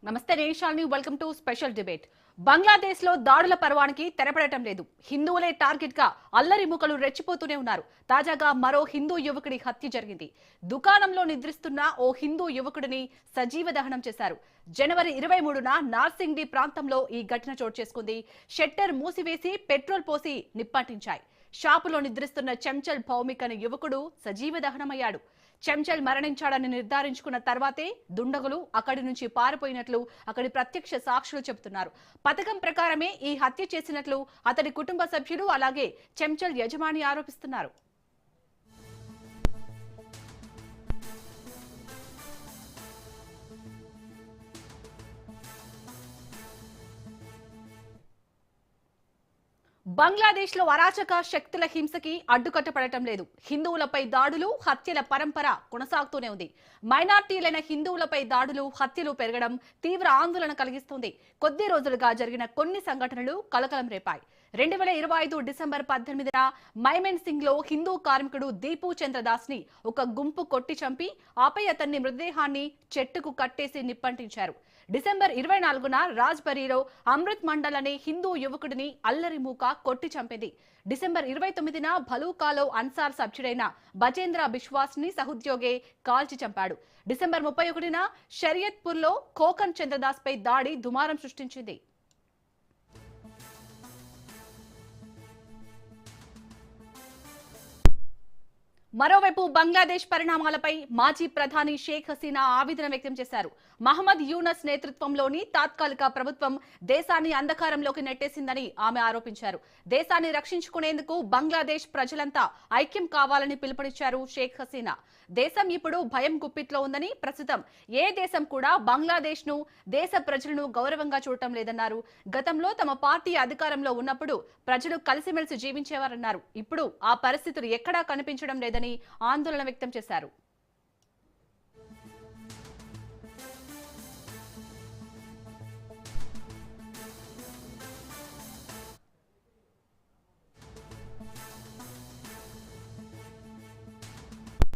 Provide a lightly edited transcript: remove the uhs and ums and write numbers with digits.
నమస్తే నేషాల్ని welcome to special debate. Bangladesh లో దాడుల పర్వానికి తెరపడటం లేదు. హిందువులే టార్గెట్ గా అల్లరి మూకలు రెచ్చిపోతూనే ఉన్నారు. తాజాగా మరో హిందూ యువకుడి హత్య జరిగింది. దుకాణంలో నిద్రిస్తున్న ఓ హిందూ యువకుడిని సజీవ దహనం చేశారు. జనవరి 23న నార్సింగ్డి ప్రాంతంలో ఈ ఘటన చోటు చేసుకుంది. షట్టర్ మూసివేసి పెట్రోల్ పోసి నిప్పంటించాయి. షాపులో నిద్రిస్తున్న చెంచల్ భౌమిక్ అనే యువకుడు సజీవ దహనమయ్యాడు. చెంచల్ మరణించాడని నిర్ధారించుకున్న తర్వాతే దుండగులు అక్కడి నుంచి పారిపోయినట్లు అక్కడి ప్రత్యక్ష సాక్షులు చెబుతున్నారు. పథకం ప్రకారమే ఈ హత్య చేసినట్లు అతడి కుటుంబ సభ్యులు అలాగే చెంచల్ యజమాని ఆరోపిస్తున్నారు. బంగ్లాదేశ్ లో అరాచక శక్తుల హింసకి అడ్డుకట్టపడటం లేదు. హిందువులపై దాడులు, హత్యల పరంపర కొనసాగుతూనే ఉంది. మైనార్టీలైన హిందువులపై దాడులు, హత్యలు పెరగడం తీవ్ర ఆందోళన కలిగిస్తోంది. కొద్ది రోజులుగా జరిగిన కొన్ని సంఘటనలు కలకలం రేపాయి. 2025 డిసెంబర్ 18న మైమెన్ సింగ్ లో హిందూ కార్మికుడు దీపు చంద్రదాస్ ని ఒక గుంపు కొట్టి చంపి ఆపై అతన్ని మృతదేహాన్ని చెట్టుకు కట్టేసి నిప్పంటించారు. డిసెంబర్ 24న రాజ్బరీలో అమృత్ మండల్ అనే హిందూ యువకుడిని అల్లరి మూక కొట్టి చంపింది. డిసెంబర్ 29న భలూకాలో అన్సార్ సభ్యుడైన బజేంద్ర బిశ్వాస్ ని సహోద్యోగే కాల్చి చంపాడు. డిసెంబర్ 31న షరియత్పూర్ లో ఖోకన్ చంద్రదాస్ పై దాడి దుమారం సృష్టించింది. మరోవైపు బంగ్లాదేశ్ పరిణామాలపై మాజీ ప్రధాని షేక్ హసీనా ఆవేదన వ్యక్తం చేశారు. మహమ్మద్ యూనస్ నేతృత్వంలోని తాత్కాలిక ప్రభుత్వం దేశాన్ని అంధకారంలోకి నెట్టేసిందని ఆమె ఆరోపించారు. దేశాన్ని రక్షించుకునేందుకు బంగ్లాదేశ్ ప్రజలంతా ఐక్యం కావాలని పిలుపునిచ్చారు షేక్ హసీనా. దేశం ఇప్పుడు భయం గుప్పిట్లో ఉందని, ప్రస్తుతం ఏ దేశం కూడా బంగ్లాదేశ్ ను, దేశ ప్రజలను గౌరవంగా చూడటం లేదన్నారు. గతంలో తమ పార్టీ అధికారంలో ఉన్నప్పుడు ప్రజలు కలిసిమెలిసి జీవించేవారన్నారు. ఇప్పుడు ఆ పరిస్థితులు ఎక్కడా కనిపించడం లేదని ఆందోళన వ్యక్తం చేశారు.